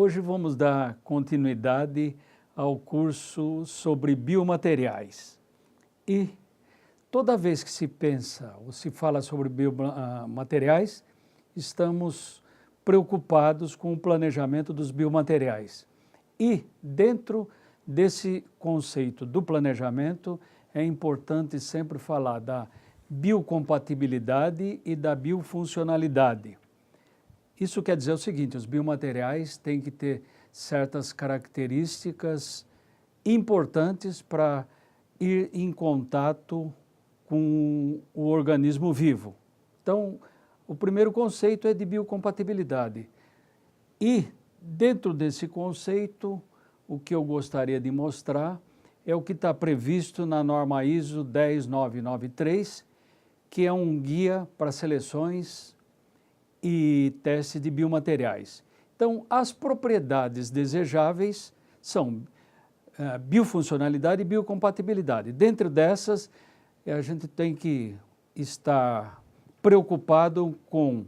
Hoje vamos dar continuidade ao curso sobre biomateriais. E toda vez que se pensa ou se fala sobre biomateriais, estamos preocupados com o planejamento dos biomateriais. E dentro desse conceito do planejamento, é importante sempre falar da biocompatibilidade e da biofuncionalidade. Isso quer dizer o seguinte: os biomateriais têm que ter certas características importantes para ir em contato com o organismo vivo. Então, o primeiro conceito é de biocompatibilidade. E, dentro desse conceito, o que eu gostaria de mostrar é o que está previsto na norma ISO 10993, que é um guia para seleções e teste de biomateriais. Então, as propriedades desejáveis são biofuncionalidade e biocompatibilidade. Dentro dessas, a gente tem que estar preocupado com,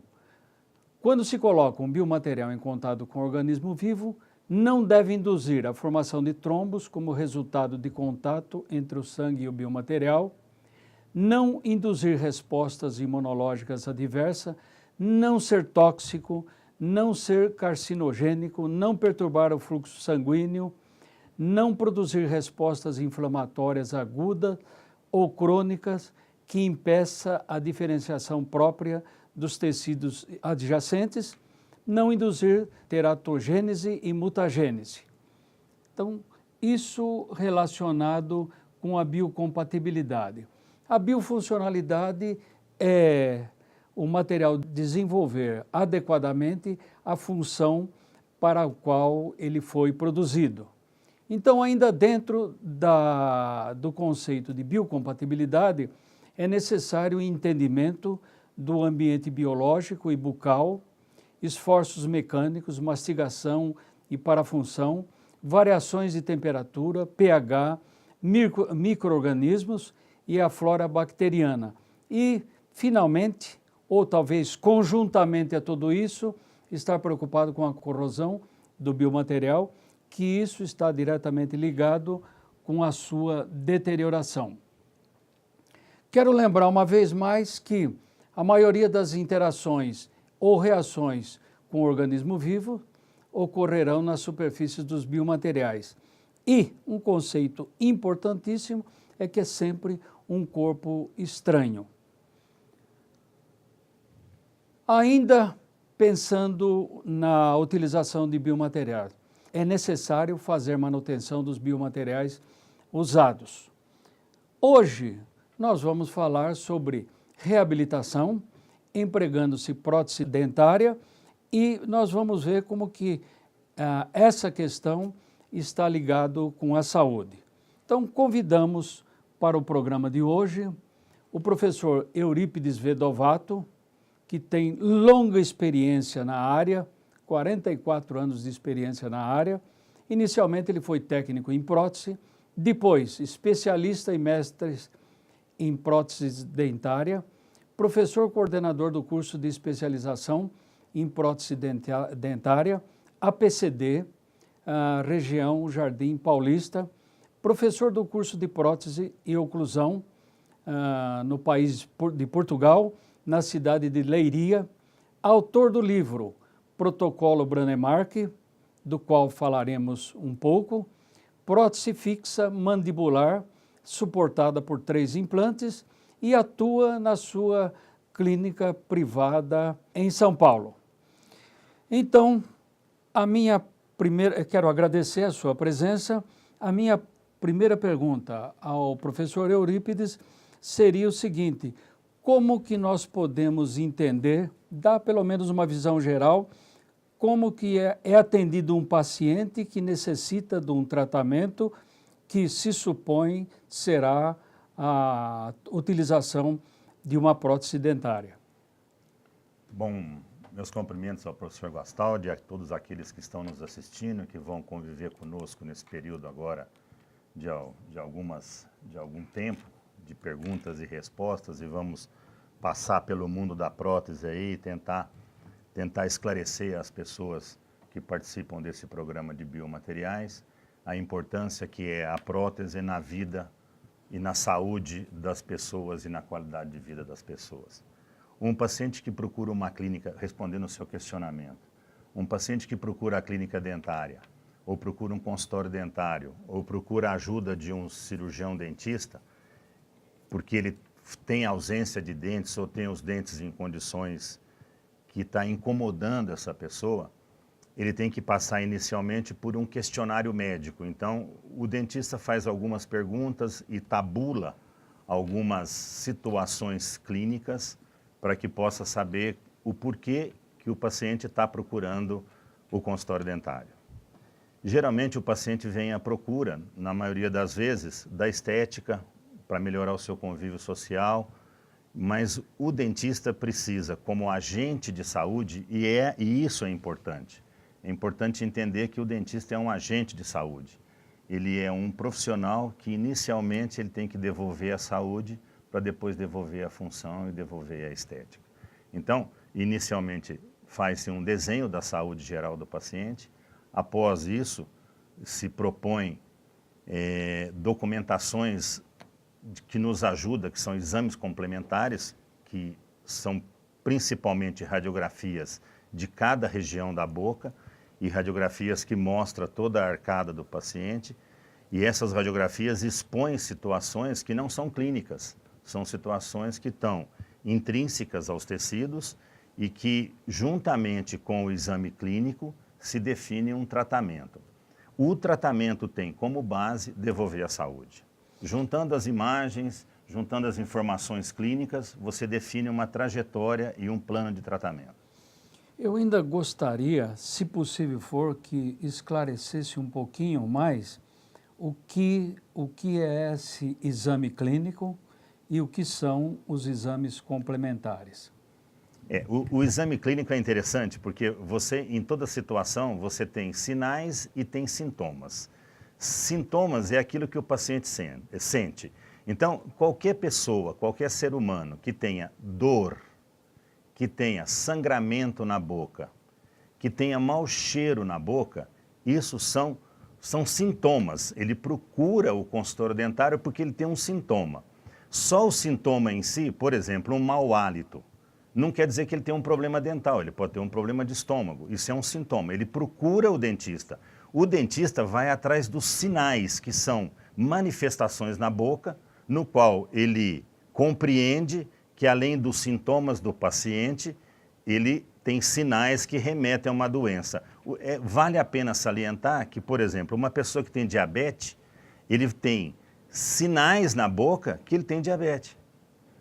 quando se coloca um biomaterial em contato com o organismo vivo, não deve induzir a formação de trombos como resultado de contato entre o sangue e o biomaterial, não induzir respostas imunológicas adversas, não ser tóxico, não ser carcinogênico, não perturbar o fluxo sanguíneo, não produzir respostas inflamatórias agudas ou crônicas que impeça a diferenciação própria dos tecidos adjacentes, não induzir teratogênese e mutagênese. Então, isso relacionado com a biocompatibilidade. A biofuncionalidade é o material desenvolver adequadamente a função para a qual ele foi produzido. Então, ainda dentro do conceito de biocompatibilidade, é necessário o entendimento do ambiente biológico e bucal, esforços mecânicos, mastigação e parafunção, variações de temperatura, pH, micro-organismos e a flora bacteriana. E, finalmente, ou talvez conjuntamente a tudo isso, estar preocupado com a corrosão do biomaterial, que isso está diretamente ligado com a sua deterioração. Quero lembrar uma vez mais que a maioria das interações ou reações com o organismo vivo ocorrerão nas superfícies dos biomateriais. E um conceito importantíssimo é que é sempre um corpo estranho. Ainda pensando na utilização de biomateriais, é necessário fazer manutenção dos biomateriais usados. Hoje, nós vamos falar sobre reabilitação, empregando-se prótese dentária, e nós vamos ver como que essa questão está ligado com a saúde. Então, convidamos para o programa de hoje o professor Eurípides Vedovato, que tem longa experiência na área, 44 anos de experiência na área. Inicialmente ele foi técnico em prótese, depois especialista e mestre em prótese dentária, professor coordenador do curso de especialização em prótese dentária, APCD, região Jardim Paulista, professor do curso de prótese e oclusão no país de Portugal, na cidade de Leiria, autor do livro Protocolo Brånemark, do qual falaremos um pouco, prótese fixa mandibular, suportada por 3 implantes, e atua na sua clínica privada em São Paulo. Então, quero agradecer a sua presença. A minha primeira pergunta ao professor Eurípides seria o seguinte: como que nós podemos entender, dar pelo menos uma visão geral, como que é atendido um paciente que necessita de um tratamento que se supõe será a utilização de uma prótese dentária? Bom, meus cumprimentos ao professor Guastaldi, a todos aqueles que estão nos assistindo, que vão conviver conosco nesse período agora de algum tempo, de perguntas e respostas, e vamos passar pelo mundo da prótese aí e tentar esclarecer as pessoas que participam desse programa de biomateriais, a importância que é a prótese na vida e na saúde das pessoas e na qualidade de vida das pessoas. Um paciente que procura uma clínica, respondendo ao seu questionamento, um paciente que procura a clínica dentária, ou procura um consultório dentário, ou procura a ajuda de um cirurgião dentista, porque ele tem ausência de dentes ou tem os dentes em condições que está incomodando essa pessoa, ele tem que passar inicialmente por um questionário médico. Então, o dentista faz algumas perguntas e tabula algumas situações clínicas para que possa saber o porquê que o paciente está procurando o consultório dentário. Geralmente, o paciente vem à procura, na maioria das vezes, da estética, para melhorar o seu convívio social, mas o dentista precisa, como agente de saúde, e isso é importante. É importante entender que o dentista é um agente de saúde. Ele é um profissional que inicialmente ele tem que devolver a saúde para depois devolver a função e devolver a estética. Então, inicialmente faz-se um desenho da saúde geral do paciente. Após isso, se propõe documentações que nos ajudam, que são exames complementares, que são principalmente radiografias de cada região da boca e radiografias que mostram toda a arcada do paciente. E essas radiografias expõem situações que não são clínicas, são situações que estão intrínsecas aos tecidos e que, juntamente com o exame clínico, se define um tratamento. O tratamento tem como base devolver a saúde. Juntando as imagens, juntando as informações clínicas, você define uma trajetória e um plano de tratamento. Eu ainda gostaria, se possível for, que esclarecesse um pouquinho mais o que é esse exame clínico e o que são os exames complementares. O exame clínico é interessante porque você, em toda situação, você tem sinais e tem sintomas. Sintomas é aquilo que o paciente sente. Então, qualquer pessoa, qualquer ser humano que tenha dor, que tenha sangramento na boca, que tenha mau cheiro na boca, isso são sintomas. Ele procura o consultório dentário porque ele tem um sintoma. Só o sintoma em si, por exemplo, um mau hálito, não quer dizer que ele tem um problema dental, ele pode ter um problema de estômago. Isso é um sintoma. Ele procura o dentista. O dentista vai atrás dos sinais, que são manifestações na boca, no qual ele compreende que, além dos sintomas do paciente, ele tem sinais que remetem a uma doença. Vale a pena salientar que, por exemplo, uma pessoa que tem diabetes, ele tem sinais na boca que ele tem diabetes.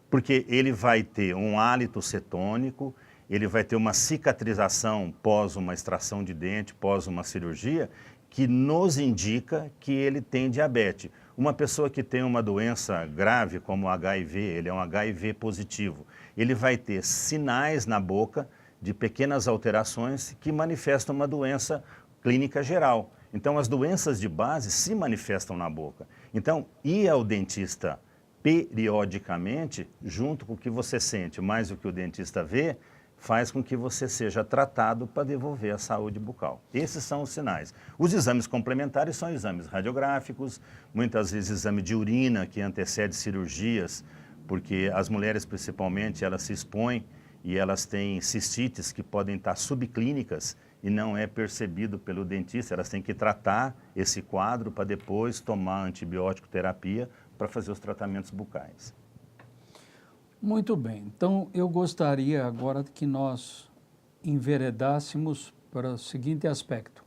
Porque ele vai ter um hálito cetônico, ele vai ter uma cicatrização pós uma extração de dente, pós uma cirurgia, que nos indica que ele tem diabetes. Uma pessoa que tem uma doença grave como o HIV, ele é um HIV positivo, ele vai ter sinais na boca de pequenas alterações que manifestam uma doença clínica geral. Então, as doenças de base se manifestam na boca. Então, ir ao dentista periodicamente, junto com o que você sente, mais o que o dentista vê, faz com que você seja tratado para devolver a saúde bucal. Esses são os sinais. Os exames complementares são exames radiográficos, muitas vezes exame de urina que antecede cirurgias, porque as mulheres principalmente, elas se expõem e elas têm cistites que podem estar subclínicas e não é percebido pelo dentista. Elas têm que tratar esse quadro para depois tomar antibiótico terapia para fazer os tratamentos bucais. Muito bem, então eu gostaria agora que nós enveredássemos para o seguinte aspecto.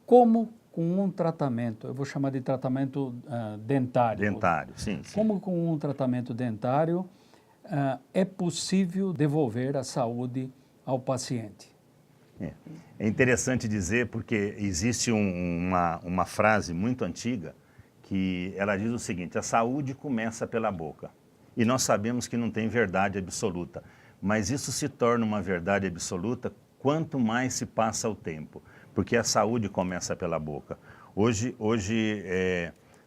Como com um tratamento, eu vou chamar de tratamento dentário. Dentário, sim. Como com um tratamento dentário é possível devolver a saúde ao paciente? É interessante dizer porque existe uma frase muito antiga que ela diz o seguinte: a saúde começa pela boca. E nós sabemos que não tem verdade absoluta, mas isso se torna uma verdade absoluta quanto mais se passa o tempo, porque a saúde começa pela boca. Hoje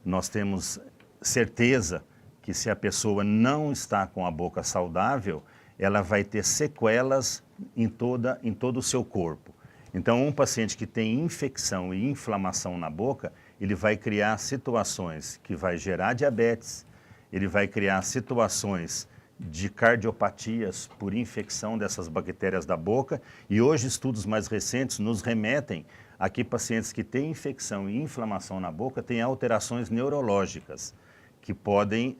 nós temos certeza que se a pessoa não está com a boca saudável, ela vai ter sequelas em todo o seu corpo. Então, um paciente que tem infecção e inflamação na boca, ele vai criar situações que vai gerar diabetes, ele vai criar situações de cardiopatias por infecção dessas bactérias da boca, e hoje estudos mais recentes nos remetem a que pacientes que têm infecção e inflamação na boca têm alterações neurológicas que podem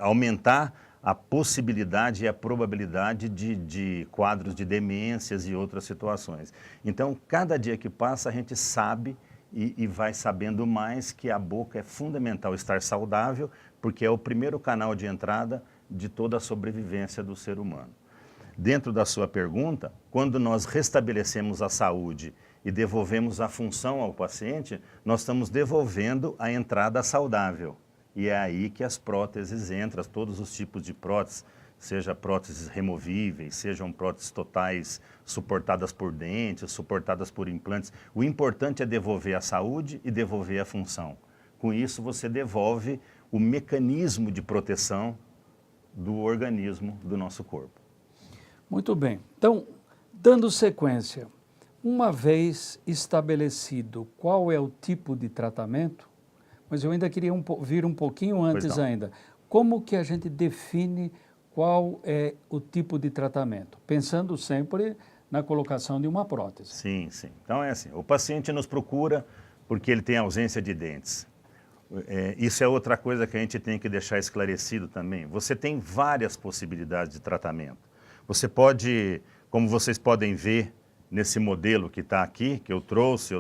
aumentar a possibilidade e a probabilidade de quadros de demências e outras situações. Então, cada dia que passa, a gente sabe e vai sabendo mais que a boca é fundamental estar saudável, porque é o primeiro canal de entrada de toda a sobrevivência do ser humano. Dentro da sua pergunta, quando nós restabelecemos a saúde e devolvemos a função ao paciente, nós estamos devolvendo a entrada saudável. E é aí que as próteses entram, todos os tipos de próteses, seja próteses removíveis, sejam próteses totais suportadas por dentes, suportadas por implantes. O importante é devolver a saúde e devolver a função. Com isso, você devolve o mecanismo de proteção do organismo do nosso corpo. Muito bem. Então, dando sequência, uma vez estabelecido qual é o tipo de tratamento, mas eu ainda queria vir um pouquinho antes ainda. Como que a gente define qual é o tipo de tratamento? Pensando sempre na colocação de uma prótese. Sim, sim. Então é assim, o paciente nos procura porque ele tem ausência de dentes. Isso é outra coisa que a gente tem que deixar esclarecido também. Você tem várias possibilidades de tratamento. Você pode, como vocês podem ver nesse modelo que está aqui, que eu trouxe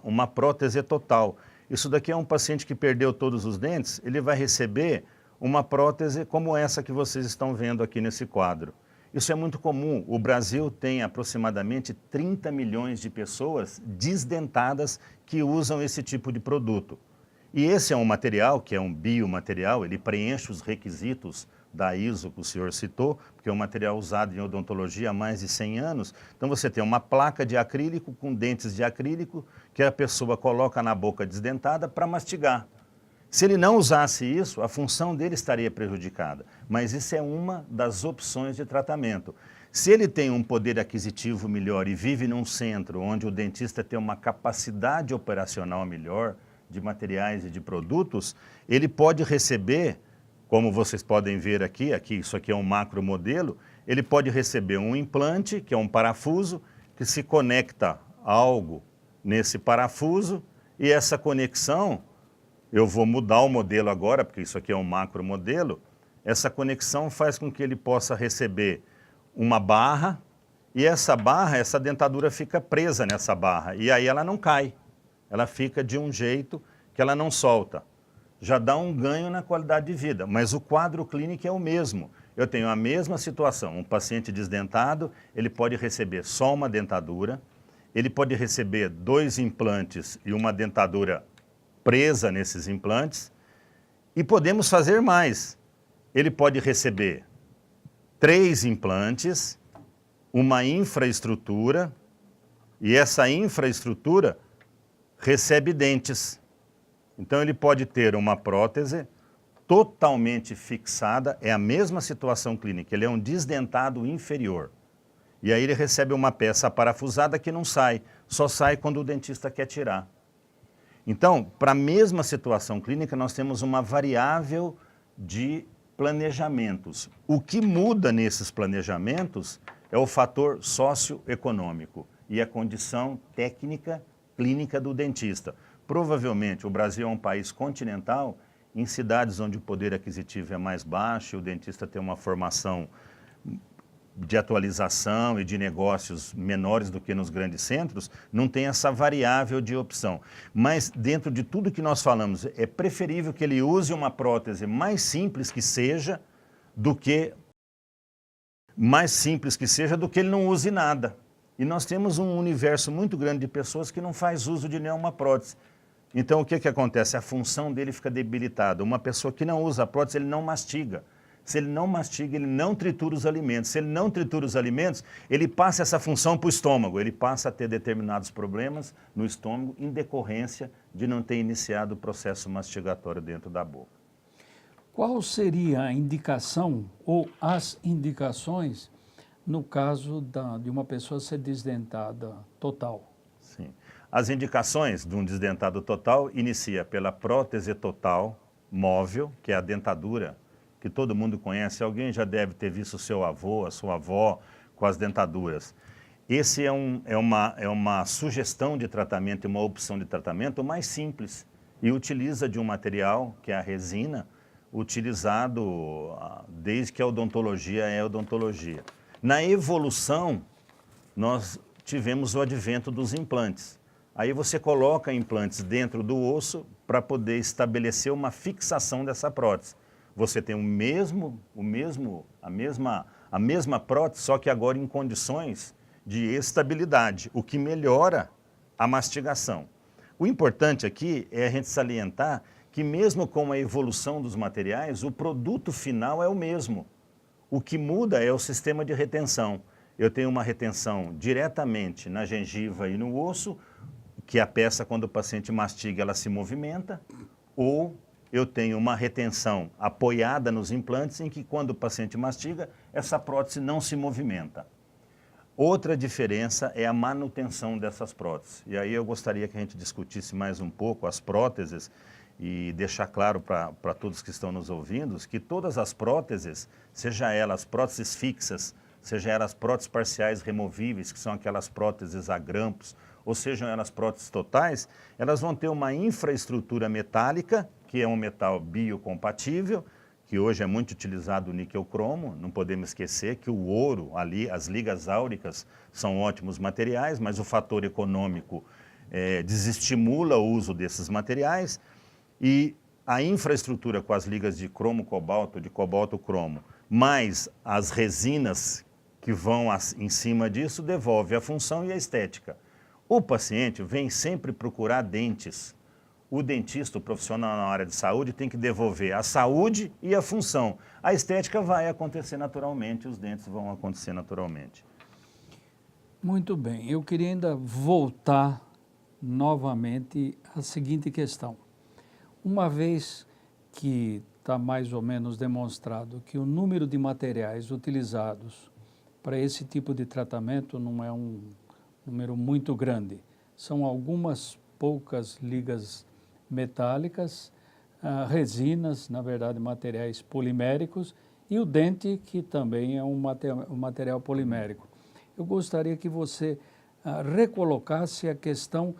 uma prótese total. Isso daqui é um paciente que perdeu todos os dentes, ele vai receber uma prótese como essa que vocês estão vendo aqui nesse quadro. Isso é muito comum. O Brasil tem aproximadamente 30 milhões de pessoas desdentadas que usam esse tipo de produto. E esse é um material, que é um biomaterial, ele preenche os requisitos da ISO que o senhor citou, porque é um material usado em odontologia há mais de 100 anos. Então você tem uma placa de acrílico com dentes de acrílico que a pessoa coloca na boca desdentada para mastigar. Se ele não usasse isso, a função dele estaria prejudicada. Mas isso é uma das opções de tratamento. Se ele tem um poder aquisitivo melhor e vive num centro onde o dentista tem uma capacidade operacional melhor de materiais e de produtos, ele pode receber, como vocês podem ver aqui, isso aqui é um macro modelo, ele pode receber um implante, que é um parafuso, que se conecta a algo nesse parafuso, e essa conexão, eu vou mudar o modelo agora, porque isso aqui é um macro modelo, essa conexão faz com que ele possa receber uma barra, e essa barra, essa dentadura fica presa nessa barra, e aí ela não cai, ela fica de um jeito que ela não solta. Já dá um ganho na qualidade de vida, mas o quadro clínico é o mesmo. Eu tenho a mesma situação, um paciente desdentado, ele pode receber só uma dentadura, ele pode receber 2 implantes e uma dentadura presa nesses implantes, e podemos fazer mais. Ele pode receber 3 implantes, uma infraestrutura, e essa infraestrutura recebe dentes. Então ele pode ter uma prótese totalmente fixada, é a mesma situação clínica, ele é um desdentado inferior. E aí ele recebe uma peça parafusada que não sai, só sai quando o dentista quer tirar. Então, para a mesma situação clínica, nós temos uma variável de planejamentos. O que muda nesses planejamentos é o fator socioeconômico e a condição técnica clínica do dentista. Provavelmente o Brasil é um país continental, em cidades onde o poder aquisitivo é mais baixo, o dentista tem uma formação de atualização e de negócios menores do que nos grandes centros, não tem essa variável de opção. Mas dentro de tudo que nós falamos, é preferível que ele use uma prótese mais simples que seja do que ele não use nada. E nós temos um universo muito grande de pessoas que não faz uso de nenhuma prótese. Então, o que acontece? A função dele fica debilitada. Uma pessoa que não usa a prótese, ele não mastiga. Se ele não mastiga, ele não tritura os alimentos. Se ele não tritura os alimentos, ele passa essa função para o estômago. Ele passa a ter determinados problemas no estômago em decorrência de não ter iniciado o processo mastigatório dentro da boca. Qual seria a indicação ou as indicações no caso de uma pessoa ser desdentada total? Sim. As indicações de um desdentado total inicia pela prótese total móvel, que é a dentadura, que todo mundo conhece. Alguém já deve ter visto o seu avô, a sua avó com as dentaduras. Esse é uma sugestão de tratamento e uma opção de tratamento mais simples e utiliza de um material, que é a resina, utilizado desde que a odontologia é odontologia. Na evolução, nós tivemos o advento dos implantes. Aí você coloca implantes dentro do osso para poder estabelecer uma fixação dessa prótese. Você tem a mesma prótese, só que agora em condições de estabilidade, o que melhora a mastigação. O importante aqui é a gente salientar que mesmo com a evolução dos materiais, o produto final é o mesmo. O que muda é o sistema de retenção. Eu tenho uma retenção diretamente na gengiva e no osso, que a peça, quando o paciente mastiga, ela se movimenta, ou eu tenho uma retenção apoiada nos implantes, em que quando o paciente mastiga, essa prótese não se movimenta. Outra diferença é a manutenção dessas próteses. E aí eu gostaria que a gente discutisse mais um pouco as próteses e deixar claro para todos que estão nos ouvindo que todas as próteses, seja elas próteses fixas, seja elas próteses parciais removíveis, que são aquelas próteses a grampos, ou sejam elas próteses totais, elas vão ter uma infraestrutura metálica, que é um metal biocompatível, que hoje é muito utilizado o níquel-cromo. Não podemos esquecer que o ouro, ali, as ligas áuricas são ótimos materiais, mas o fator econômico desestimula o uso desses materiais, e a infraestrutura com as ligas de cromo-cobalto, de cobalto-cromo, mais as resinas que vão em cima disso, devolve a função e a estética. O paciente vem sempre procurar dentes. O dentista, o profissional na área de saúde, tem que devolver a saúde e a função. A estética vai acontecer naturalmente, os dentes vão acontecer naturalmente. Muito bem, eu queria ainda voltar novamente à seguinte questão. Uma vez que está mais ou menos demonstrado que o número de materiais utilizados para esse tipo de tratamento não é um número muito grande, são algumas poucas ligas metálicas, resinas, na verdade materiais poliméricos, e o dente, que também é um material polimérico. Eu gostaria que você recolocasse a questão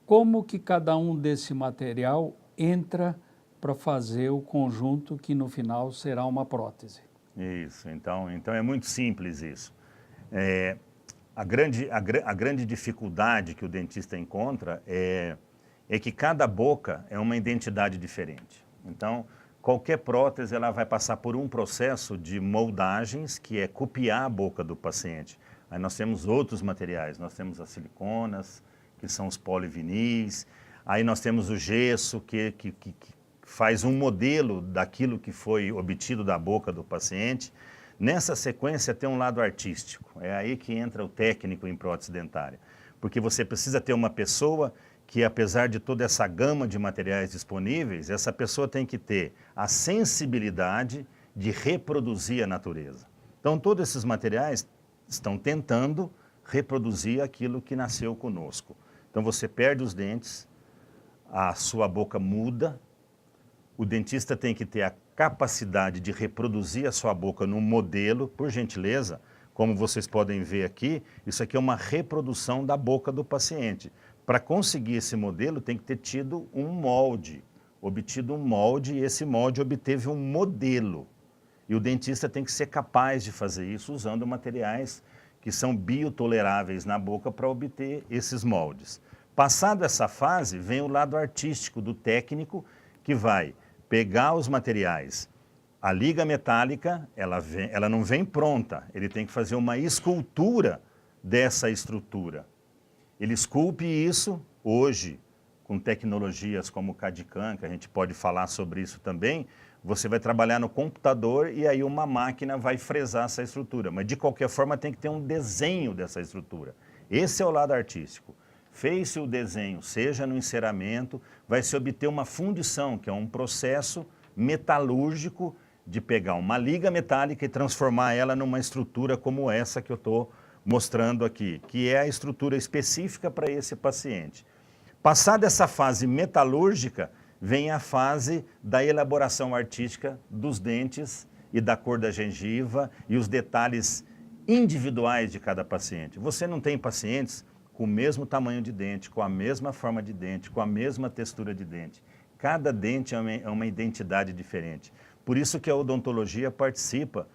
como que cada um desse material entra para fazer o conjunto que no final será uma prótese. Isso, então é muito simples isso. A grande dificuldade que o dentista encontra é que cada boca é uma identidade diferente. Então, qualquer prótese ela vai passar por um processo de moldagens, que é copiar a boca do paciente. Aí nós temos outros materiais, nós temos as siliconas, que são os polivinis, aí nós temos o gesso, que faz um modelo daquilo que foi obtido da boca do paciente. Nessa sequência tem um lado artístico, é aí que entra o técnico em prótese dentária, porque você precisa ter uma pessoa que, apesar de toda essa gama de materiais disponíveis, essa pessoa tem que ter a sensibilidade de reproduzir a natureza. Então todos esses materiais estão tentando reproduzir aquilo que nasceu conosco. Então você perde os dentes, a sua boca muda, o dentista tem que ter a capacidade de reproduzir a sua boca num modelo, por gentileza, como vocês podem ver aqui, isso aqui é uma reprodução da boca do paciente. Para conseguir esse modelo tem que ter tido um molde, obtido um molde, e esse molde obteve um modelo. E o dentista tem que ser capaz de fazer isso usando materiais que são biotoleráveis na boca para obter esses moldes. Passado essa fase, vem o lado artístico do técnico, que vai pegar os materiais. A liga metálica, ela não vem pronta, ele tem que fazer uma escultura dessa estrutura. Ele esculpe isso hoje, com tecnologias como o CAD/CAM, que a gente pode falar sobre isso também. Você vai trabalhar no computador e aí uma máquina vai fresar essa estrutura. Mas de qualquer forma tem que ter um desenho dessa estrutura. Esse é o lado artístico. Fez-se o desenho, seja no enceramento, vai se obter uma fundição, que é um processo metalúrgico de pegar uma liga metálica e transformar ela numa estrutura como essa que eu estou mostrando aqui, que é a estrutura específica para esse paciente. Passada essa fase metalúrgica, vem a fase da elaboração artística dos dentes e da cor da gengiva e os detalhes individuais de cada paciente. Você não tem pacientes com o mesmo tamanho de dente, com a mesma forma de dente, com a mesma textura de dente. Cada dente é uma identidade diferente. Por isso que a odontologia participa,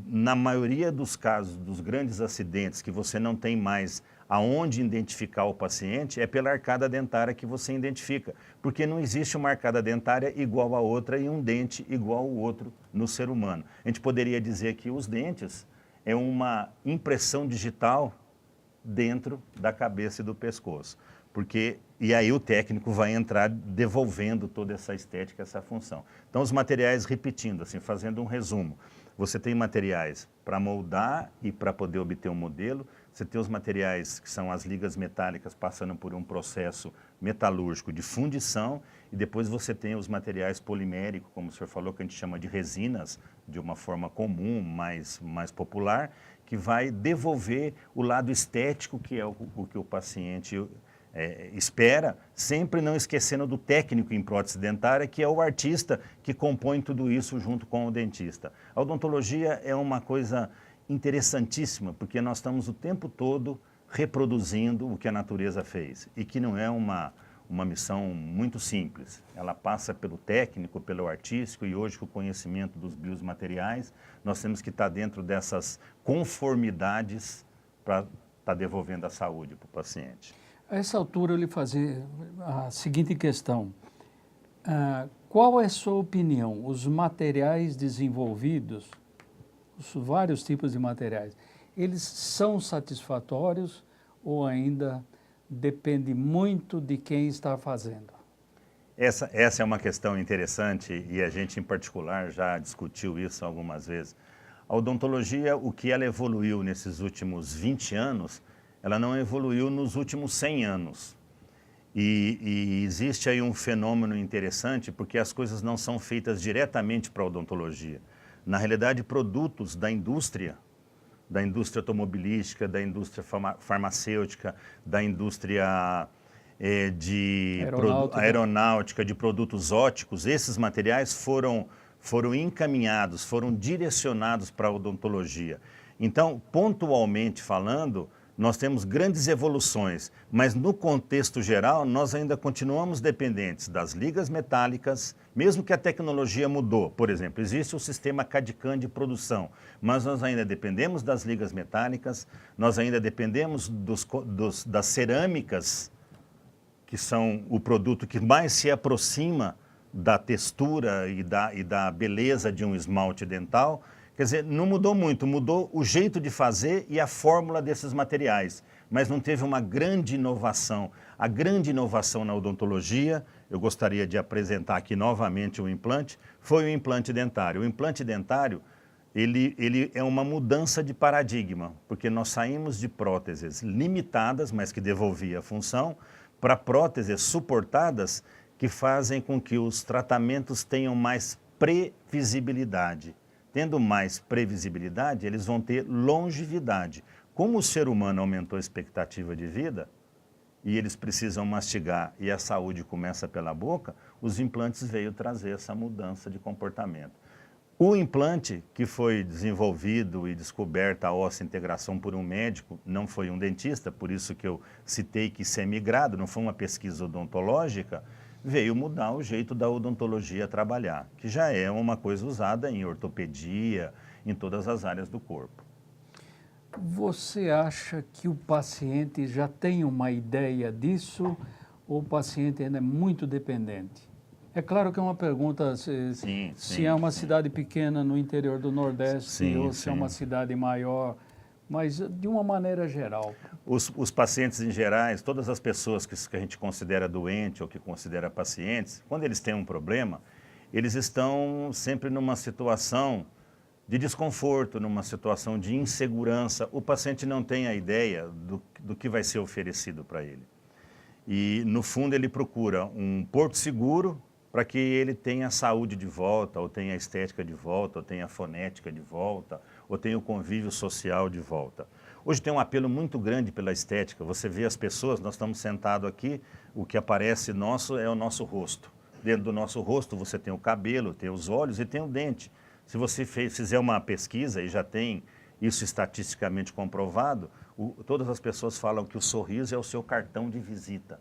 na maioria dos casos, dos grandes acidentes, que você não tem mais aonde identificar o paciente, é pela arcada dentária que você identifica. Porque não existe uma arcada dentária igual a outra e um dente igual ao outro no ser humano. A gente poderia dizer que os dentes é uma impressão digital dentro da cabeça e do pescoço. E aí o técnico vai entrar devolvendo toda essa estética, essa função. Então os materiais, repetindo, assim, fazendo um resumo, você tem materiais para moldar e para poder obter um modelo, você tem os materiais que são as ligas metálicas passando por um processo metalúrgico de fundição e depois você tem os materiais poliméricos, como o senhor falou, que a gente chama de resinas, de uma forma comum, mais popular, que vai devolver o lado estético, que é o que o paciente espera, sempre não esquecendo do técnico em prótese dentária, que é o artista que compõe tudo isso junto com o dentista. A odontologia é uma coisa interessantíssima, porque nós estamos o tempo todo reproduzindo o que a natureza fez, e que não é uma missão muito simples. Ela passa pelo técnico, pelo artístico, e hoje com o conhecimento dos biomateriais, nós temos que estar dentro dessas conformidades para estar devolvendo a saúde para o paciente. A essa altura eu lhe fazer a seguinte questão. Qual é a sua opinião? Os materiais desenvolvidos, os vários tipos de materiais, eles são satisfatórios ou ainda depende muito de quem está fazendo? Essa é uma questão interessante e a gente em particular já discutiu isso algumas vezes. A odontologia, o que ela evoluiu nesses últimos 20 anos, ela não evoluiu nos últimos 100 anos. E existe aí um fenômeno interessante, porque as coisas não são feitas diretamente para a odontologia. Na realidade, produtos da indústria automobilística, da indústria farmacêutica, da indústria aeronáutica, de produtos ópticos, esses materiais foram encaminhados, foram direcionados para a odontologia. Então, pontualmente falando, nós temos grandes evoluções, mas no contexto geral, nós ainda continuamos dependentes das ligas metálicas, mesmo que a tecnologia mudou. Por exemplo, existe o sistema CAD/CAM de produção, mas nós ainda dependemos das ligas metálicas, nós ainda dependemos das cerâmicas, que são o produto que mais se aproxima da textura e da beleza de um esmalte dental. Quer dizer, não mudou muito, mudou o jeito de fazer e a fórmula desses materiais, mas não teve uma grande inovação. A grande inovação na odontologia, eu gostaria de apresentar aqui novamente o implante, foi o implante dentário. O implante dentário, ele é uma mudança de paradigma, porque nós saímos de próteses limitadas, mas que devolvia a função, para próteses suportadas que fazem com que os tratamentos tenham mais previsibilidade. Tendo mais previsibilidade, eles vão ter longevidade. Como o ser humano aumentou a expectativa de vida, e eles precisam mastigar e a saúde começa pela boca, os implantes veio trazer essa mudança de comportamento. O implante que foi desenvolvido e descoberta a óssea integração por um médico, não foi um dentista, por isso que eu citei que isso é migrado, não foi uma pesquisa odontológica, veio mudar o jeito da odontologia trabalhar, que já é uma coisa usada em ortopedia, em todas as áreas do corpo. Você acha que o paciente já tem uma ideia disso ou o paciente ainda é muito dependente? É claro que é uma pergunta se é uma cidade pequena no interior do Nordeste ou se é uma cidade maior, mas de uma maneira geral. Os pacientes em gerais, todas as pessoas que a gente considera doente ou que considera pacientes, quando eles têm um problema, eles estão sempre numa situação de desconforto, numa situação de insegurança. O paciente não tem a ideia do que vai ser oferecido para ele. E, no fundo, ele procura um porto seguro para que ele tenha a saúde de volta, ou tenha a estética de volta, ou tenha a fonética de volta, ou tenha o convívio social de volta. Hoje tem um apelo muito grande pela estética. Você vê as pessoas, nós estamos sentados aqui, o que aparece nosso é o nosso rosto. Dentro do nosso rosto você tem o cabelo, tem os olhos e tem o dente. Se você fizer uma pesquisa, e já tem isso estatisticamente comprovado, todas as pessoas falam que o sorriso é o seu cartão de visita.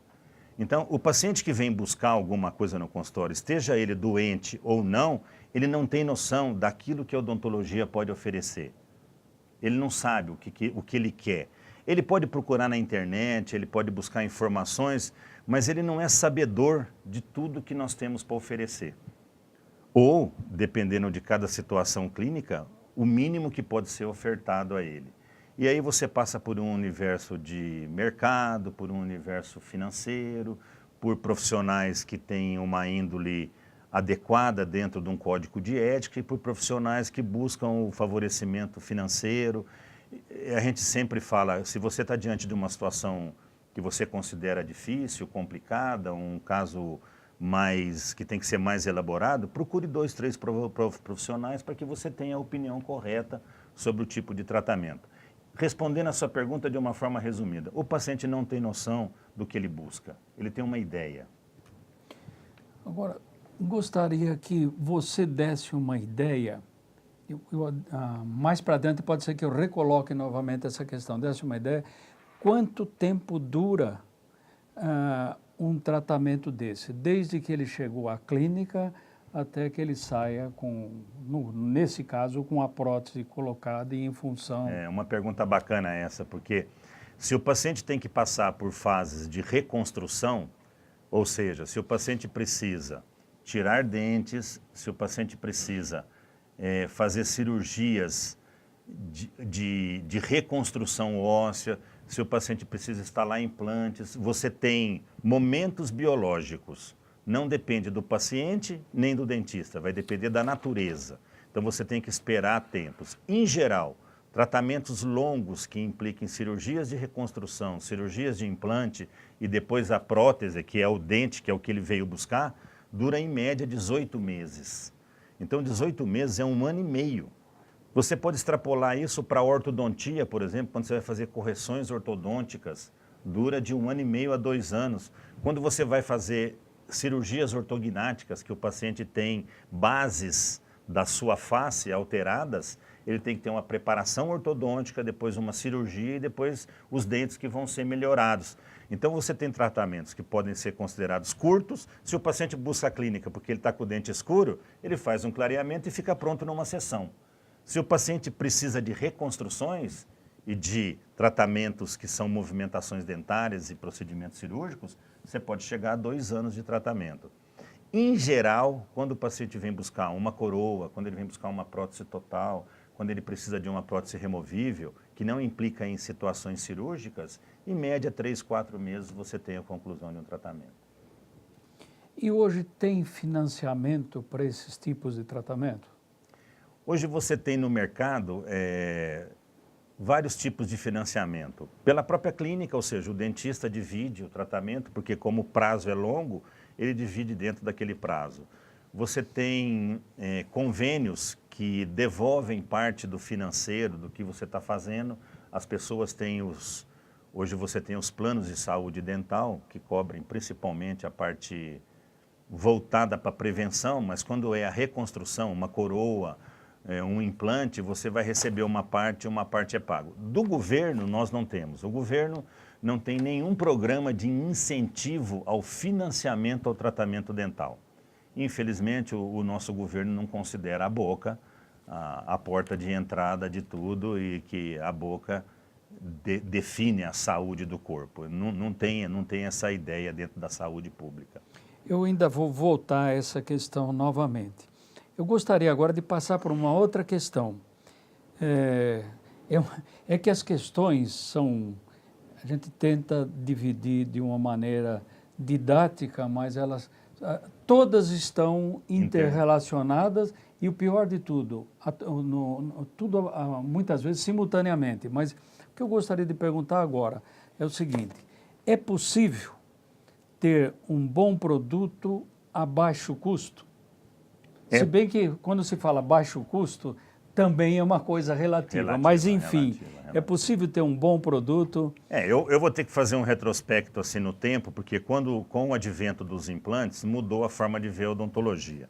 Então, o paciente que vem buscar alguma coisa no consultório, esteja ele doente ou não, ele não tem noção daquilo que a odontologia pode oferecer. Ele não sabe o que ele quer. Ele pode procurar na internet, ele pode buscar informações, mas ele não é sabedor de tudo que nós temos para oferecer. Ou, dependendo de cada situação clínica, o mínimo que pode ser ofertado a ele. E aí você passa por um universo de mercado, por um universo financeiro, por profissionais que têm uma índole adequada dentro de um código de ética e por profissionais que buscam o favorecimento financeiro. A gente sempre fala, se você está diante de uma situação que você considera difícil, complicada, um caso que tem que ser mais elaborado, procure 2, 3 profissionais para que você tenha a opinião correta sobre o tipo de tratamento. Respondendo a sua pergunta de uma forma resumida, o paciente não tem noção do que ele busca, ele tem uma ideia. Agora, gostaria que você desse uma ideia, mais para dentro pode ser que eu recoloque novamente essa questão, desse uma ideia, quanto tempo dura um tratamento desse, desde que ele chegou à clínica até que ele saia nesse caso, com a prótese colocada e em função... É uma pergunta bacana essa, porque se o paciente tem que passar por fases de reconstrução, ou seja, se o paciente precisa tirar dentes, se o paciente precisa fazer cirurgias de reconstrução óssea, se o paciente precisa instalar implantes, você tem momentos biológicos. Não depende do paciente nem do dentista, vai depender da natureza. Então você tem que esperar tempos. Em geral, tratamentos longos que impliquem cirurgias de reconstrução, cirurgias de implante e depois a prótese, que é o dente, que é o que ele veio buscar, dura em média 18 meses. Então 18 meses é 1 ano e meio. Você pode extrapolar isso para a ortodontia, por exemplo, quando você vai fazer correções ortodônticas, dura de 1 ano e meio a 2 anos. Quando você vai fazer cirurgias ortognáticas, que o paciente tem bases da sua face alteradas, ele tem que ter uma preparação ortodôntica, depois uma cirurgia e depois os dentes que vão ser melhorados. Então você tem tratamentos que podem ser considerados curtos. Se o paciente busca a clínica porque ele está com o dente escuro, ele faz um clareamento e fica pronto numa sessão. Se o paciente precisa de reconstruções e de tratamentos que são movimentações dentárias e procedimentos cirúrgicos, você pode chegar a 2 anos de tratamento. Em geral, quando o paciente vem buscar uma coroa, quando ele vem buscar uma prótese total, quando ele precisa de uma prótese removível, que não implica em situações cirúrgicas, em média 3, 4 meses você tem a conclusão de um tratamento. E hoje tem financiamento para esses tipos de tratamento? Hoje você tem no mercado vários tipos de financiamento. Pela própria clínica, ou seja, o dentista divide o tratamento, porque como o prazo é longo, ele divide dentro daquele prazo. Você tem convênios que devolvem parte do financeiro, do que você está fazendo. As pessoas têm hoje você tem os planos de saúde dental, que cobrem principalmente a parte voltada para a prevenção, mas quando é a reconstrução, uma coroa, um implante, você vai receber uma parte é pago. Do governo, nós não temos. O governo não tem nenhum programa de incentivo ao financiamento ao tratamento dental. Infelizmente, o nosso governo não considera a boca a porta de entrada de tudo e que a boca define a saúde do corpo. Não tem essa ideia dentro da saúde pública. Eu ainda vou voltar a essa questão novamente. Eu gostaria agora de passar por uma outra questão. É que as questões são... A gente tenta dividir de uma maneira didática, mas elas todas estão interrelacionadas e o pior de tudo, tudo muitas vezes simultaneamente. Mas o que eu gostaria de perguntar agora é o seguinte: é possível ter um bom produto a baixo custo? É. Se bem que quando se fala baixo custo, também é uma coisa relativa. Mas, enfim, é possível ter um bom produto? Eu vou ter que fazer um retrospecto assim no tempo, porque com o advento dos implantes, mudou a forma de ver a odontologia.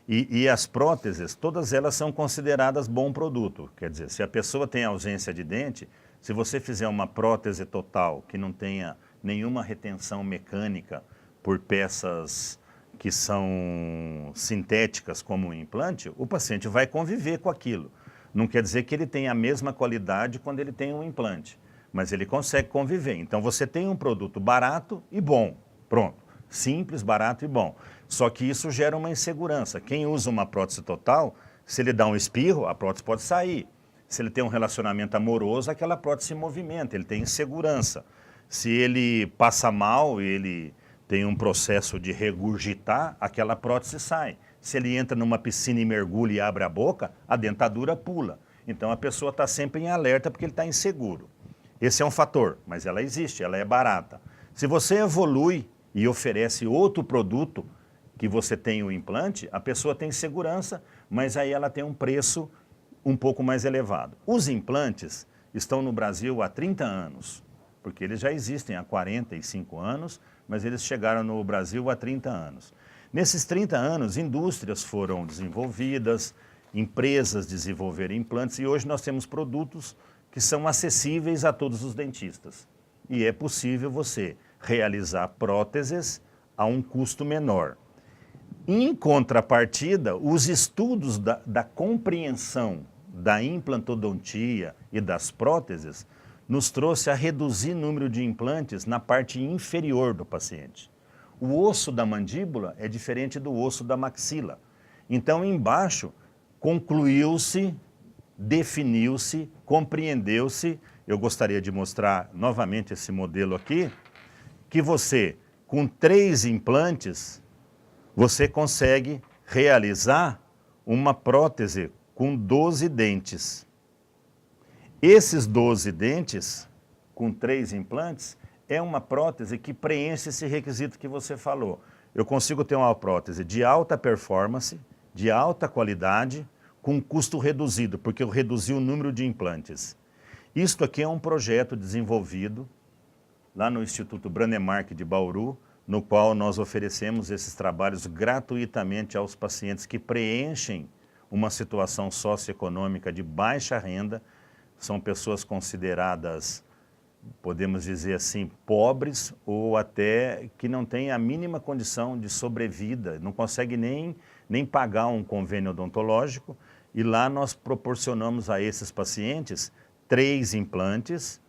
E as próteses, todas elas são consideradas bom produto. Quer dizer, se a pessoa tem ausência de dente, se você fizer uma prótese total que não tenha nenhuma retenção mecânica por peças que são sintéticas como o implante, o paciente vai conviver com aquilo. Não quer dizer que ele tenha a mesma qualidade quando ele tem um implante, mas ele consegue conviver. Então você tem um produto barato e bom, pronto. Simples, barato e bom. Só que isso gera uma insegurança. Quem usa uma prótese total, se ele dá um espirro, a prótese pode sair. Se ele tem um relacionamento amoroso, aquela prótese se movimenta, ele tem insegurança. Se ele passa mal, ele tem um processo de regurgitar, aquela prótese sai. Se ele entra numa piscina e mergulha e abre a boca, a dentadura pula. Então a pessoa está sempre em alerta porque ele está inseguro. Esse é um fator, mas ela existe, ela é barata. Se você evolui e oferece outro produto que você tem o implante, a pessoa tem segurança, mas aí ela tem um preço um pouco mais elevado. Os implantes estão no Brasil há 30 anos, porque eles já existem há 45 anos, mas eles chegaram no Brasil há 30 anos. Nesses 30 anos, indústrias foram desenvolvidas, empresas desenvolveram implantes e hoje nós temos produtos que são acessíveis a todos os dentistas. E é possível você realizar próteses a um custo menor. Em contrapartida, os estudos da compreensão da implantodontia e das próteses nos trouxe a reduzir o número de implantes na parte inferior do paciente. O osso da mandíbula é diferente do osso da maxila. Então, embaixo, concluiu-se, definiu-se, compreendeu-se, eu gostaria de mostrar novamente esse modelo aqui, que você, com 3 implantes, você consegue realizar uma prótese com 12 dentes. Esses 12 dentes, com 3 implantes, é uma prótese que preenche esse requisito que você falou. Eu consigo ter uma prótese de alta performance, de alta qualidade, com custo reduzido, porque eu reduzi o número de implantes. Isto aqui é um projeto desenvolvido lá no Instituto Branemark de Bauru, no qual nós oferecemos esses trabalhos gratuitamente aos pacientes que preenchem uma situação socioeconômica de baixa renda. São pessoas consideradas, podemos dizer assim, pobres ou até que não têm a mínima condição de sobrevida, não conseguem nem pagar um convênio odontológico. E lá nós proporcionamos a esses pacientes 3 implantes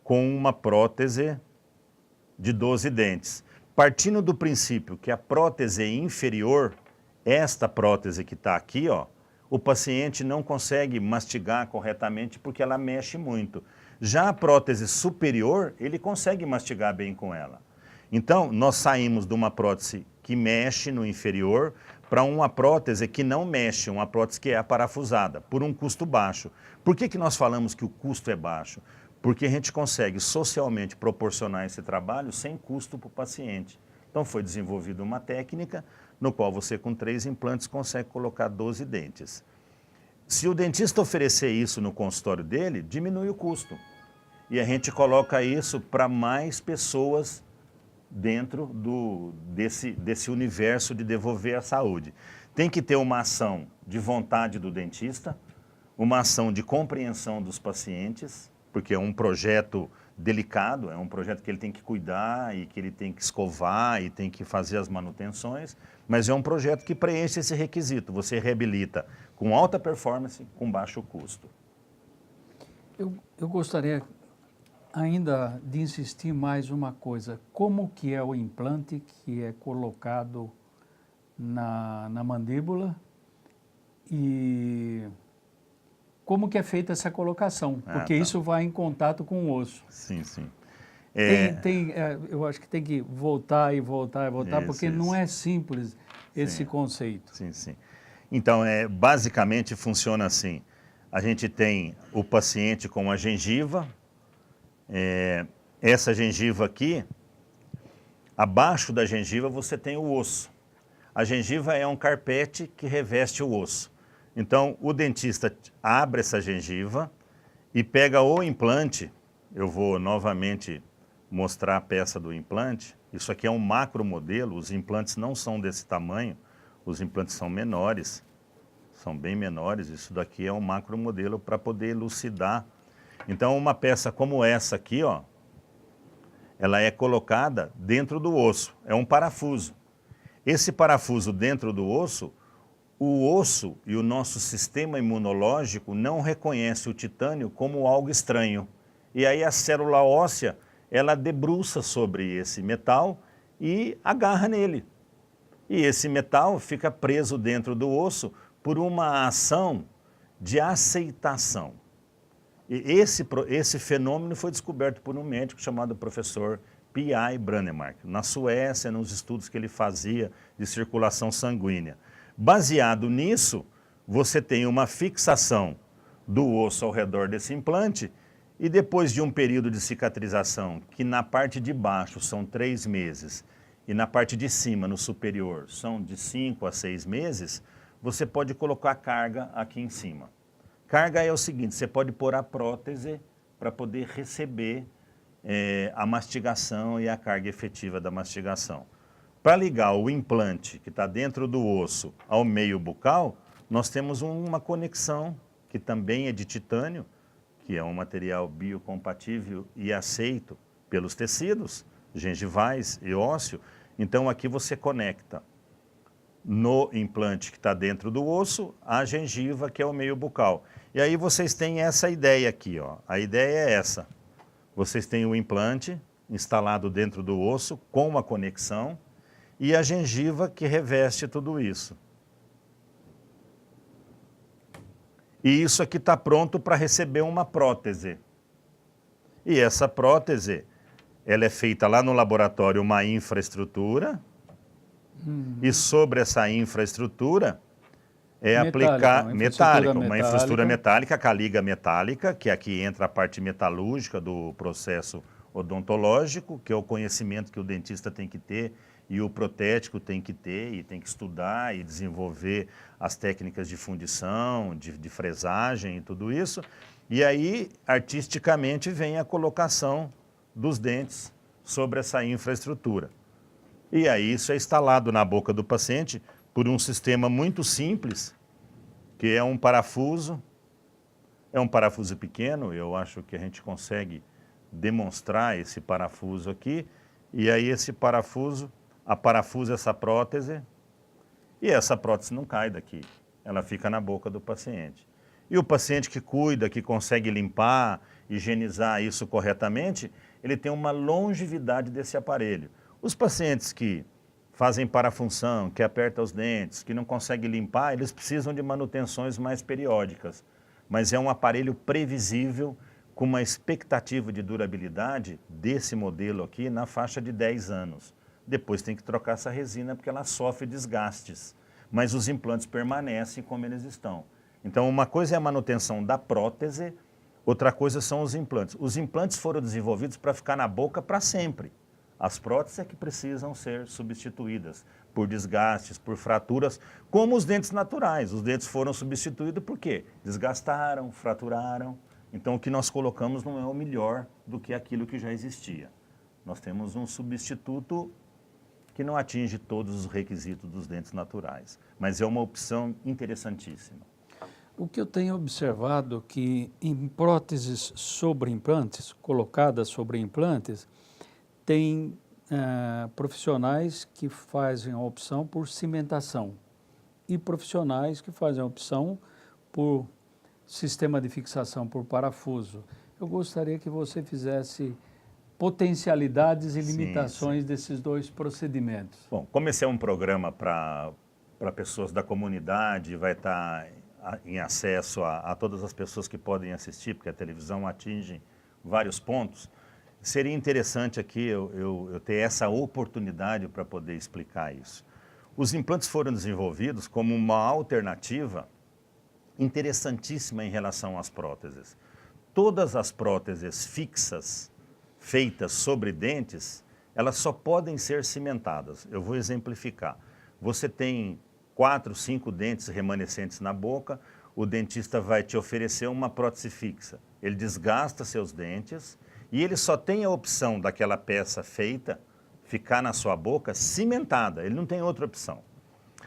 com uma prótese de 12 dentes. Partindo do princípio que a prótese inferior, esta prótese que está aqui, ó, o paciente não consegue mastigar corretamente porque ela mexe muito. Já a prótese superior, ele consegue mastigar bem com ela. Então, nós saímos de uma prótese que mexe no inferior para uma prótese que não mexe, uma prótese que é parafusada, por um custo baixo. Por que nós falamos que o custo é baixo? Porque a gente consegue socialmente proporcionar esse trabalho sem custo para o paciente. Então foi desenvolvida uma técnica no qual você com 3 implantes consegue colocar 12 dentes. Se o dentista oferecer isso no consultório dele, diminui o custo. E a gente coloca isso para mais pessoas dentro desse universo de devolver a saúde. Tem que ter uma ação de vontade do dentista, uma ação de compreensão dos pacientes, porque é um projeto delicado, é um projeto que ele tem que cuidar e que ele tem que escovar e tem que fazer as manutenções, mas é um projeto que preenche esse requisito, você reabilita com alta performance, com baixo custo. Eu gostaria ainda de insistir mais uma coisa, como que é o implante que é colocado na mandíbula e como que é feita essa colocação, porque isso vai em contato com o osso. Sim, sim. Eu acho que tem que voltar e voltar e voltar, porque não é simples esse conceito. Sim, sim. Então, basicamente funciona assim, a gente tem o paciente com a gengiva, essa gengiva aqui, abaixo da gengiva você tem o osso. A gengiva é um carpete que reveste o osso. Então, o dentista abre essa gengiva e pega o implante. Eu vou novamente mostrar a peça do implante. Isso aqui é um macro modelo, os implantes não são desse tamanho, os implantes são menores, são bem menores. Isso daqui é um macro modelo para poder elucidar. Então, uma peça como essa aqui, ó, ela é colocada dentro do osso, é um parafuso. Esse parafuso dentro do osso, o osso e o nosso sistema imunológico não reconhece o titânio como algo estranho. E aí a célula óssea, ela debruça sobre esse metal e agarra nele. E esse metal fica preso dentro do osso por uma ação de aceitação. E esse fenômeno foi descoberto por um médico chamado professor P.I. Brannemark, na Suécia, nos estudos que ele fazia de circulação sanguínea. Baseado nisso, você tem uma fixação do osso ao redor desse implante e depois de um período de cicatrização, que na parte de baixo são 3 meses e na parte de cima, no superior, são de 5 a 6 meses, você pode colocar carga aqui em cima. Carga é o seguinte, você pode pôr a prótese para poder receber a mastigação e a carga efetiva da mastigação. Para ligar o implante que está dentro do osso ao meio bucal, nós temos uma conexão que também é de titânio, que é um material biocompatível e aceito pelos tecidos gengivais e ósseo. Então aqui você conecta no implante que está dentro do osso a gengiva, que é o meio bucal. E aí vocês têm essa ideia aqui, ó. A ideia é essa. Vocês têm o implante instalado dentro do osso com uma conexão e a gengiva que reveste tudo isso. E isso aqui está pronto para receber uma prótese. E essa prótese, ela é feita lá no laboratório, uma infraestrutura, e sobre essa infraestrutura é aplicar uma infraestrutura metálica, com a liga metálica, que aqui entra a parte metalúrgica do processo odontológico, que é o conhecimento que o dentista tem que ter e o protético tem que ter, e tem que estudar e desenvolver as técnicas de fundição, de fresagem e tudo isso. E aí, artisticamente, vem a colocação dos dentes sobre essa infraestrutura. E aí isso é instalado na boca do paciente por um sistema muito simples, que é um parafuso pequeno. Eu acho que a gente consegue demonstrar esse parafuso aqui, e aí esse parafuso aparafusa essa prótese, e essa prótese não cai daqui, ela fica na boca do paciente. E o paciente que cuida, que consegue limpar, higienizar isso corretamente, ele tem uma longevidade desse aparelho. Os pacientes que fazem parafunção, que apertam os dentes, que não conseguem limpar, eles precisam de manutenções mais periódicas. Mas é um aparelho previsível, com uma expectativa de durabilidade desse modelo aqui na faixa de 10 anos. Depois tem que trocar essa resina porque ela sofre desgastes, mas os implantes permanecem como eles estão. Então uma coisa é a manutenção da prótese, outra coisa são os implantes. Os implantes foram desenvolvidos para ficar na boca para sempre. As próteses é que precisam ser substituídas por desgastes, por fraturas, como os dentes naturais. Os dentes foram substituídos por quê? Desgastaram, fraturaram. Então o que nós colocamos não é o melhor do que aquilo que já existia. Nós temos um substituto que não atinge todos os requisitos dos dentes naturais, mas é uma opção interessantíssima. O que eu tenho observado é que em próteses sobre implantes, colocadas sobre implantes, tem profissionais que fazem a opção por cimentação e profissionais que fazem a opção por sistema de fixação por parafuso. Eu gostaria que você fizesse potencialidades e limitações desses dois procedimentos. Bom, como esse é um programa para pessoas da comunidade, vai estar em acesso a todas as pessoas que podem assistir, porque a televisão atinge vários pontos, seria interessante aqui eu ter essa oportunidade para poder explicar isso. Os implantes foram desenvolvidos como uma alternativa interessantíssima em relação às próteses. Todas as próteses fixas, feitas sobre dentes, elas só podem ser cimentadas. Eu vou exemplificar. você tem 4, 5 dentes remanescentes na boca, o dentista vai te oferecer uma prótese fixa. Ele desgasta seus dentes e ele só tem a opção daquela peça feita ficar na sua boca cimentada, ele não tem outra opção.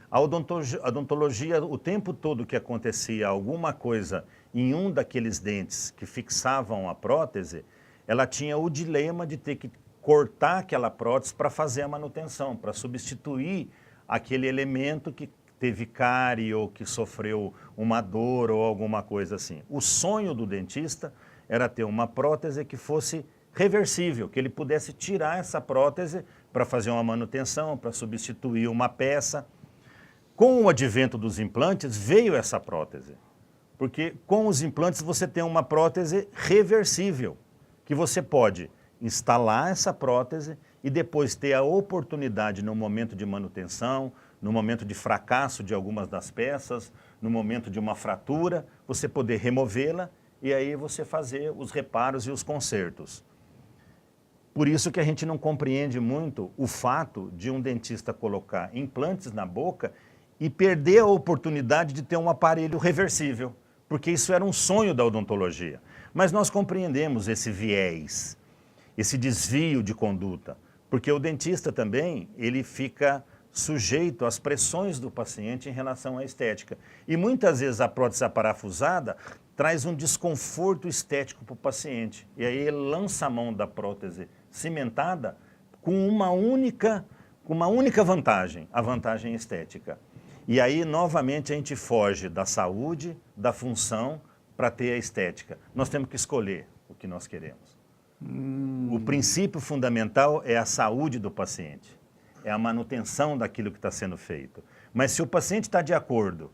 A odontologia, o tempo todo que acontecia alguma coisa em um daqueles dentes que fixavam a prótese, ela tinha o dilema de ter que cortar aquela prótese para fazer a manutenção, para substituir aquele elemento que teve cárie ou que sofreu uma dor ou alguma coisa assim. O sonho do dentista era ter uma prótese que fosse reversível, que ele pudesse tirar essa prótese para fazer uma manutenção, para substituir uma peça. Com o advento dos implantes veio essa prótese, porque com os implantes você tem uma prótese reversível, que você pode instalar essa prótese e depois ter a oportunidade no momento de manutenção, no momento de fracasso de algumas das peças, no momento de uma fratura, você poder removê-la e aí você fazer os reparos e os consertos. Por isso que a gente não compreende muito o fato de um dentista colocar implantes na boca e perder a oportunidade de ter um aparelho reversível, porque isso era um sonho da odontologia. Mas nós compreendemos esse viés, esse desvio de conduta, porque o dentista também, ele fica sujeito às pressões do paciente em relação à estética. E muitas vezes a prótese aparafusada traz um desconforto estético para o paciente. E aí ele lança a mão da prótese cimentada com uma única vantagem, a vantagem estética. E aí, novamente, a gente foge da saúde, da função, para ter a estética. Nós temos que escolher o que nós queremos. O princípio fundamental é a saúde do paciente, é a manutenção daquilo que está sendo feito. Mas se o paciente está de acordo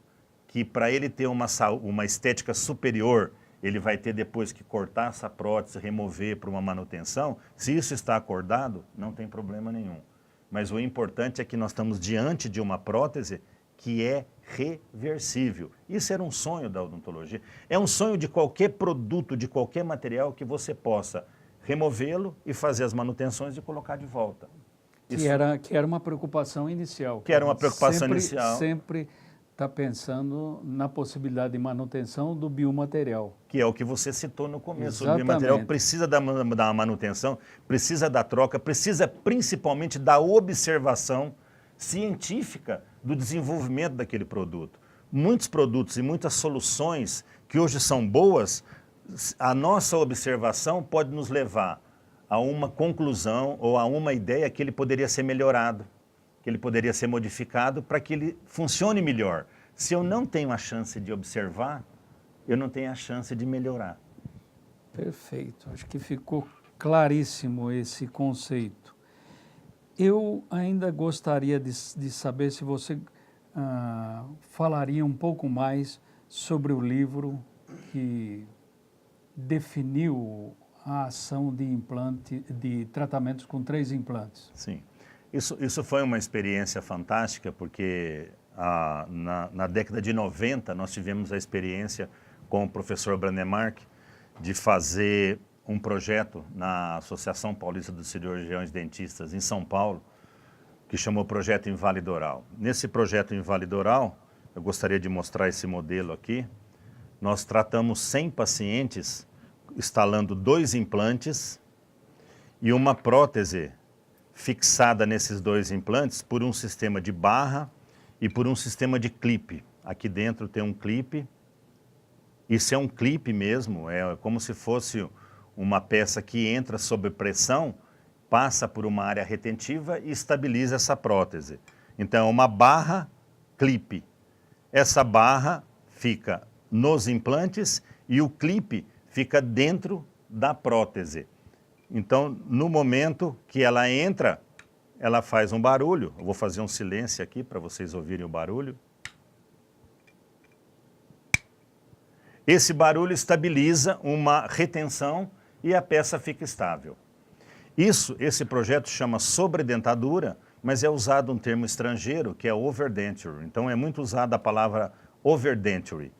que para ele ter uma estética superior, ele vai ter depois que cortar essa prótese, remover para uma manutenção, se isso está acordado, não tem problema nenhum. Mas o importante é que nós estamos diante de uma prótese que é reversível. Isso era um sonho da odontologia. É um sonho de qualquer produto, de qualquer material que você possa removê-lo e fazer as manutenções e colocar de volta. Que era uma preocupação inicial. Que era uma preocupação inicial. Sempre está pensando na possibilidade de manutenção do biomaterial. Que é o que você citou no começo. Exatamente. O biomaterial precisa da manutenção, precisa da troca, precisa principalmente da observação científica do desenvolvimento daquele produto. Muitos produtos e muitas soluções que hoje são boas, a nossa observação pode nos levar a uma conclusão ou a uma ideia que ele poderia ser melhorado, que ele poderia ser modificado para que ele funcione melhor. Se eu não tenho a chance de observar, eu não tenho a chance de melhorar. Perfeito. Acho que ficou claríssimo esse conceito. Eu ainda gostaria de saber se você falaria um pouco mais sobre o livro que definiu a ação de tratamentos com 3 implantes. Sim, isso foi uma experiência fantástica, porque na década de 90 nós tivemos a experiência com o professor Brandemark de fazer um projeto na Associação Paulista dos Cirurgiões Dentistas em São Paulo, que chamou Projeto Inválido Oral. Nesse projeto Inválido Oral, eu gostaria de mostrar esse modelo aqui, nós tratamos 100 pacientes instalando 2 implantes e uma prótese fixada nesses 2 implantes por um sistema de barra e por um sistema de clipe. Aqui dentro tem um clipe, isso é um clipe mesmo, é como se fosse uma peça que entra sob pressão, passa por uma área retentiva e estabiliza essa prótese. Então é uma barra clipe. Essa barra fica nos implantes e o clipe fica dentro da prótese. Então, no momento que ela entra, ela faz um barulho. Eu vou fazer um silêncio aqui para vocês ouvirem o barulho. Esse barulho estabiliza uma retenção e a peça fica estável. Esse projeto chama sobredentadura, mas é usado um termo estrangeiro que é overdenture. Então é muito usada a palavra overdenture.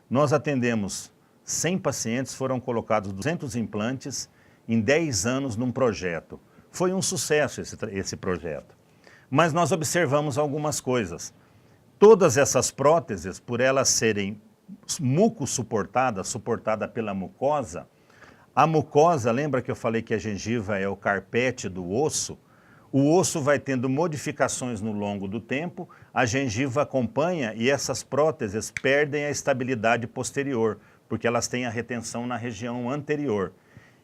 Nós atendemos 100 pacientes, foram colocados 200 implantes em 10 anos num projeto. Foi um sucesso esse projeto. Mas nós observamos algumas coisas. Todas essas próteses, por elas serem muco-suportadas, suportada pela mucosa, a mucosa, lembra que eu falei que a gengiva é o carpete do osso? O osso vai tendo modificações no longo do tempo, a gengiva acompanha e essas próteses perdem a estabilidade posterior, porque elas têm a retenção na região anterior.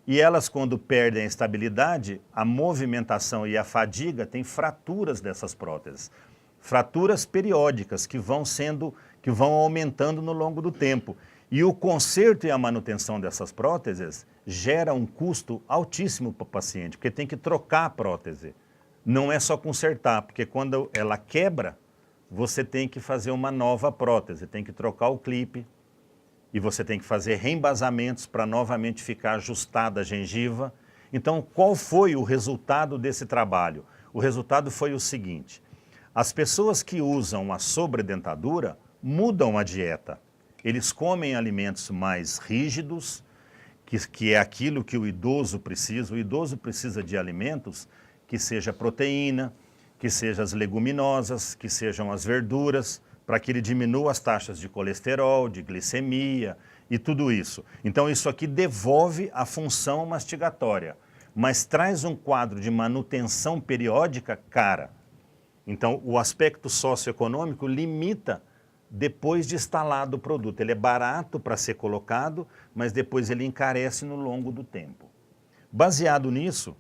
E elas, quando perdem a estabilidade, a movimentação e a fadiga têm fraturas dessas próteses. Fraturas periódicas que vão aumentando no longo do tempo. E o conserto e a manutenção dessas próteses gera um custo altíssimo para o paciente, porque tem que trocar a prótese. Não é só consertar, porque quando ela quebra, você tem que fazer uma nova prótese, tem que trocar o clipe, e você tem que fazer reembasamentos para novamente ficar ajustada a gengiva. Então, qual foi o resultado desse trabalho? O resultado foi o seguinte: as pessoas que usam a sobredentadura mudam a dieta. Eles comem alimentos mais rígidos, que é aquilo que o idoso precisa. O idoso precisa de alimentos que seja proteína, que sejam as leguminosas, que sejam as verduras, para que ele diminua as taxas de colesterol, de glicemia e tudo isso. Então isso aqui devolve a função mastigatória, mas traz um quadro de manutenção periódica cara. Então o aspecto socioeconômico limita depois de instalado o produto. Ele é barato para ser colocado, mas depois ele encarece no longo do tempo. Baseado nisso,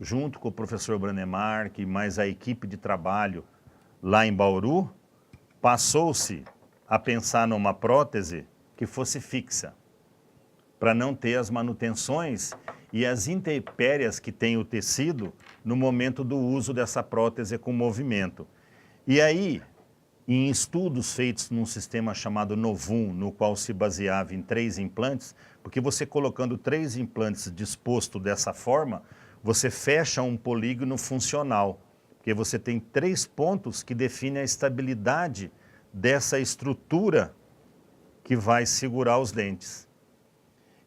junto com o professor Branemark e mais a equipe de trabalho lá em Bauru, passou-se a pensar numa prótese que fosse fixa, para não ter as manutenções e as intempéries que tem o tecido no momento do uso dessa prótese com movimento. E aí, em estudos feitos num sistema chamado Novum, no qual se baseava em 3 implantes, porque você colocando 3 implantes disposto dessa forma, você fecha um polígono funcional, porque você tem 3 pontos que definem a estabilidade dessa estrutura que vai segurar os dentes.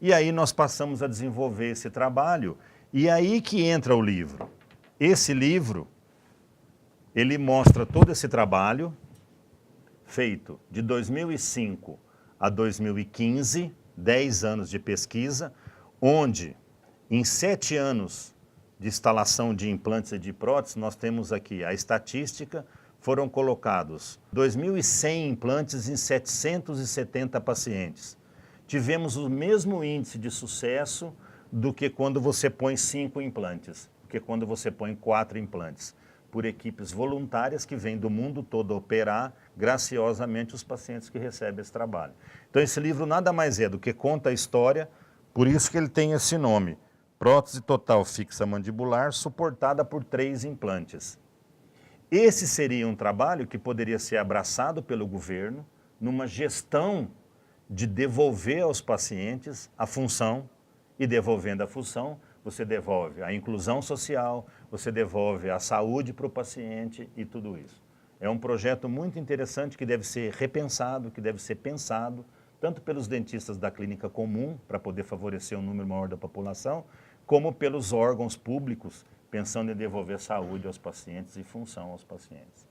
E aí nós passamos a desenvolver esse trabalho, e aí que entra o livro. Esse livro, ele mostra todo esse trabalho, feito de 2005 a 2015, 10 anos de pesquisa, onde em 7 anos de instalação de implantes e de próteses, nós temos aqui a estatística, foram colocados 2.100 implantes em 770 pacientes. Tivemos o mesmo índice de sucesso do que quando você põe 5 implantes, do que quando você põe 4 implantes, por equipes voluntárias que vêm do mundo todo operar graciosamente os pacientes que recebem esse trabalho. Então esse livro nada mais é do que conta a história, por isso que ele tem esse nome, Prótese Total Fixa Mandibular, suportada por 3 implantes. Esse seria um trabalho que poderia ser abraçado pelo governo numa gestão de devolver aos pacientes a função, e devolvendo a função, você devolve a inclusão social, você devolve a saúde para o paciente e tudo isso. É um projeto muito interessante que deve ser repensado, que deve ser pensado, tanto pelos dentistas da clínica comum, para poder favorecer um número maior da população, como pelos órgãos públicos, pensando em devolver saúde aos pacientes e função aos pacientes.